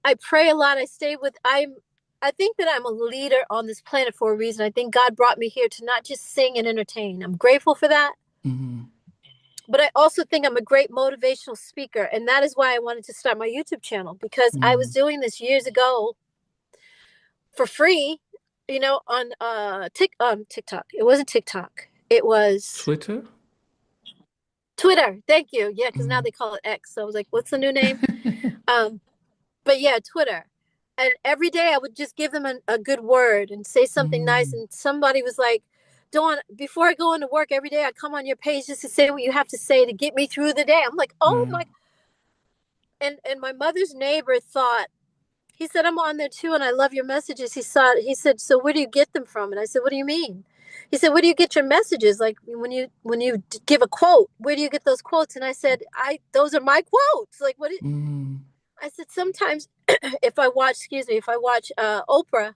I pray a lot. I think that I'm a leader on this planet for a reason. I think God brought me here to not just sing and entertain. I'm grateful for that. Hmm. But I also think I'm a great motivational speaker. And that is why I wanted to start my YouTube channel because I was Mm. doing this years ago for free, on TikTok. It wasn't TikTok. It was Twitter? Twitter. Thank you. Yeah, because now Mm. they call it X. So I was like, what's the new name? Um, but yeah, Twitter. And every day I would just give them a good word and say something nice. Mm. And somebody was like, Dawn, before I go into work every day, I come on your page just to say what you have to say to get me through the day. I'm like, oh Mm. my. And my mother's neighbor thought, he said, I'm on there too. And I love your messages. He said, so where do you get them from? And I said, what do you mean? He said, where do you get your messages? Like when you give a quote, where do you get those quotes? And I said, those are my quotes. Like, what? Mm. I said, sometimes if I watch Oprah,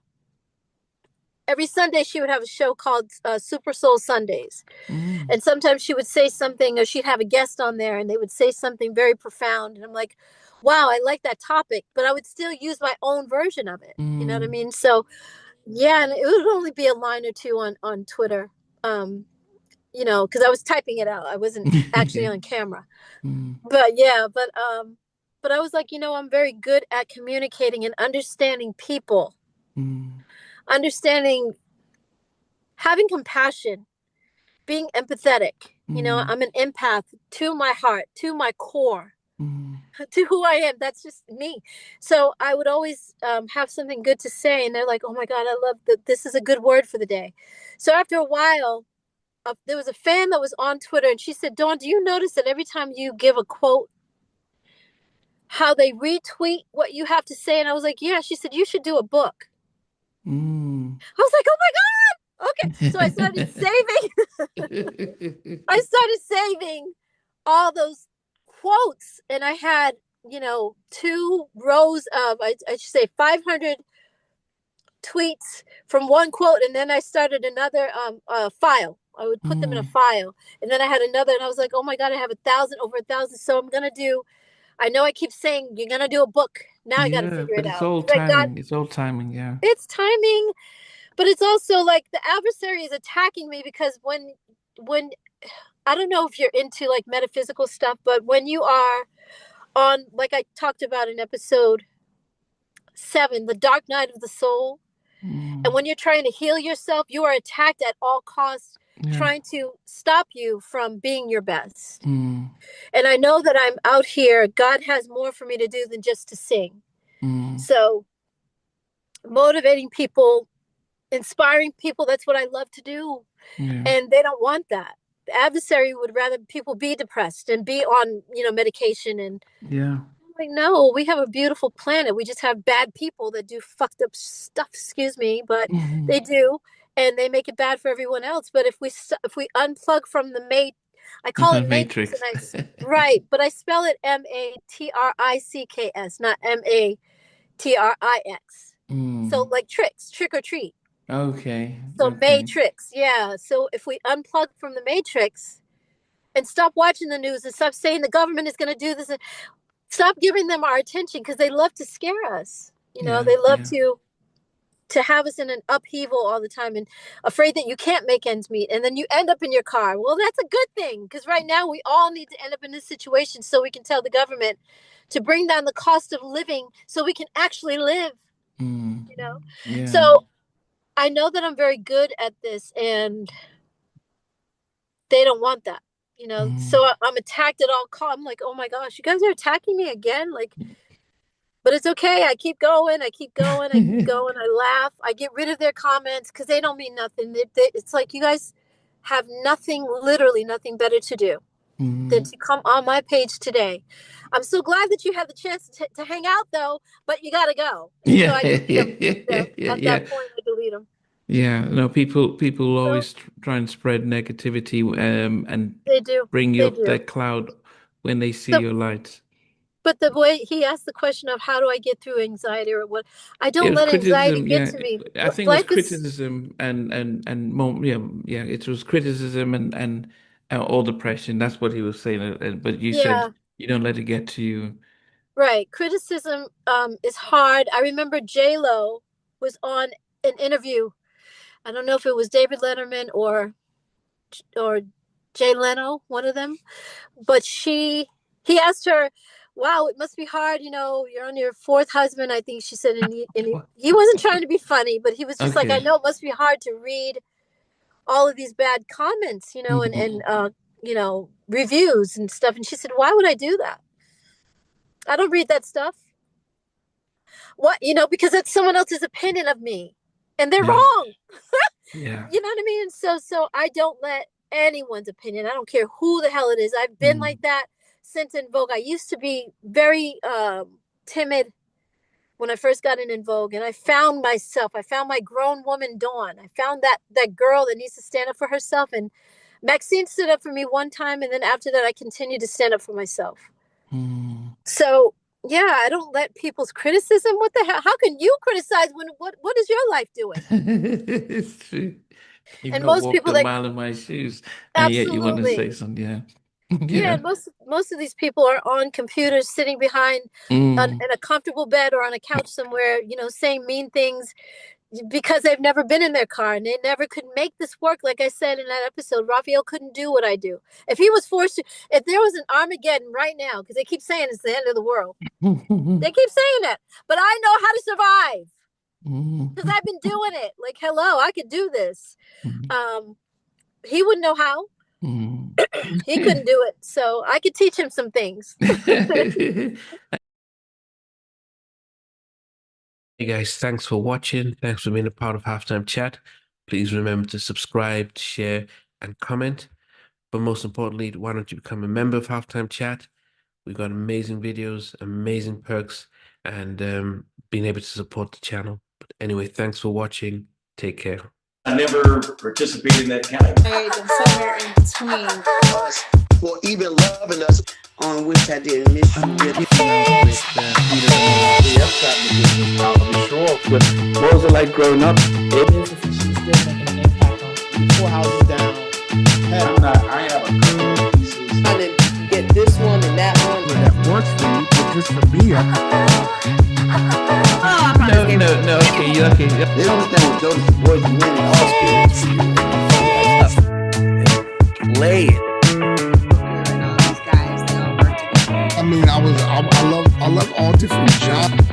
every Sunday she would have a show called Super Soul Sundays. Mm. And sometimes she would say something, or she'd have a guest on there and they would say something very profound. And I'm like, wow, I like that topic, but I would still use my own version of it. You know what I Mm. mean? So, yeah, and it would only be a line or two on Twitter. Um, because I was typing it out. I wasn't actually on camera. Mm. But yeah, but I was like, I'm very good at communicating and understanding people, Mm. understanding, having compassion, being empathetic. Mm. I'm an empath to my heart, to my core, Mm. to who I am. That's just me. So I would always have something good to say, and they're like, "Oh my God, I love that. This is a good word for the day." So after a while, there was a fan that was on Twitter, and she said, "Dawn, do you notice that every time you give a quote, how they retweet what you have to say?" And I was like, "Yeah." She said, "You should do a book." Mm. I was like, "Oh my God." Okay. So I started saving. I started saving all those quotes, and I had, 2 rows of, I should say, 500 tweets from one quote, and then I started another file. I would put them in a Mm. file, and then I had another, and I was like, oh my God, I have 1,000, over 1,000. So I'm gonna do. I know I keep saying you're gonna do a book. Now I got to Yeah, figure but it it's out. all But I got, timing. It's all timing, yeah. it's timing, but it's also like the adversary is attacking me because when I don't know if you're into like metaphysical stuff, but when you are on, like I talked about in episode 7, the dark night of the soul, and Mm. when you're trying to heal yourself, you are attacked at all costs, Yeah. trying to stop you from being your best. Mm. And I know that I'm out here. God has more for me to do than just to sing. Mm. So motivating people, inspiring people, that's what I love to do. Yeah. And they don't want that. The adversary would rather people be depressed and be on, medication. And Yeah. I'm like, no, we have a beautiful planet. We just have bad people that do fucked up stuff, excuse me, but they Mhm. do, and they make it bad for everyone else. But if we unplug from the mate, I call it matrix, and Matrix. right, but I spell it Matricks, not Matrix. So Mm. like tricks, trick or treat. Okay. So Okay. matrix, yeah. So if we unplug from the matrix and stop watching the news and stop saying the government is going to do this, and stop giving them our attention because they love to scare us. Yeah. They love Yeah. to have us in an upheaval all the time and afraid that you can't make ends meet, and then you end up in your car. Well, that's a good thing because right now we all need to end up in this situation so we can tell the government to bring down the cost of living so we can actually live. Mm. you know Yeah. so I know that I'm very good at this, and they don't want that. Mm. So I'm attacked at all costs. I'm like, oh my gosh, you guys are attacking me again. Like, but it's okay. I keep going. I keep going. I keep going. I laugh. I get rid of their comments because they don't mean nothing. It's like you guys have nothing, literally nothing better to do than Mm. to come on my page today. I'm so glad that you had the chance to hang out, though, but you got to go. And so Yeah. I delete Yeah. them. Yeah. Yeah. Yeah. At that Yeah. point, I delete them. Yeah. No, people So always try and spread negativity and they do. bring you They up do. that cloud when they see So, your light. but the way he asked the question of how do I get through anxiety or what, I It don't was let anxiety criticism, get yeah. to me. I think it was Life is, criticism and more, yeah, yeah. It was criticism and all depression. That's what he was saying. But you said yeah. you don't let it get to you. Right. Criticism is hard. I remember J Lo was on an interview. I don't know if it was David Letterman or Jay Leno, one of them, but he asked her, "Wow, it must be hard. You know, you're on your fourth husband." I think she said, and he wasn't trying to be funny, but he was just like, "I Okay. know it must be hard to read all of these bad comments, you know, Mm. you know, reviews and stuff." And she said, "Why would I do that? I don't read that stuff. What, you know, because that's someone else's opinion of me, and they're Yeah. wrong." Yeah. You know what I mean? So I don't let anyone's opinion. I don't care who the hell it is. I've been Mm. like that since En Vogue. I used to be very timid when I first got in Vogue, and I found myself. I found my grown woman Dawn. I found that girl that needs to stand up for herself. And Maxine stood up for me one time, and then after that, I continued to stand up for myself. Mm. So yeah, I don't let people's criticism. What the hell? How can you criticize when what is your life doing? It's true. You've And not most walked people a that mile in my shoes, and yet you want to say absolutely. something. Yeah. Yeah, Yeah. and most of these people are on computers, sitting behind Mm. in a comfortable bed or on a couch somewhere, you know, saying mean things because they've never been in their car and they never could make this work. Like I said in that episode, Raphael couldn't do what I do. If he was forced to, if there was an Armageddon right now, because they keep saying it's the end of the world, they keep saying that, but I know how to survive because Mm. I've been doing it. Like, hello, I could do this. Mm. Um, he wouldn't know how. Mm. He couldn't do it, so I could teach him some things. Hey guys, thanks for watching. Thanks for being a part of Halftime Chat. Please remember to subscribe, share, and comment. But most importantly, why don't you become a member of Halftime Chat? We've got amazing videos, amazing perks, and being able to support the channel. But anyway, thanks for watching. Take care. I never participated in that category. And somewhere in between us for even loving us, on which I didn't miss you really. What was it like growing up? She's still making an impact on 4 houses down. I have a couple of pieces. trying to get this one and that one. That works for you, but just for me, No. Okay, you okay? Yeah. They don't understand what Jonas Boys winning Oscars. Play it. And all these guys, they all work together. I mean, I love all different genres.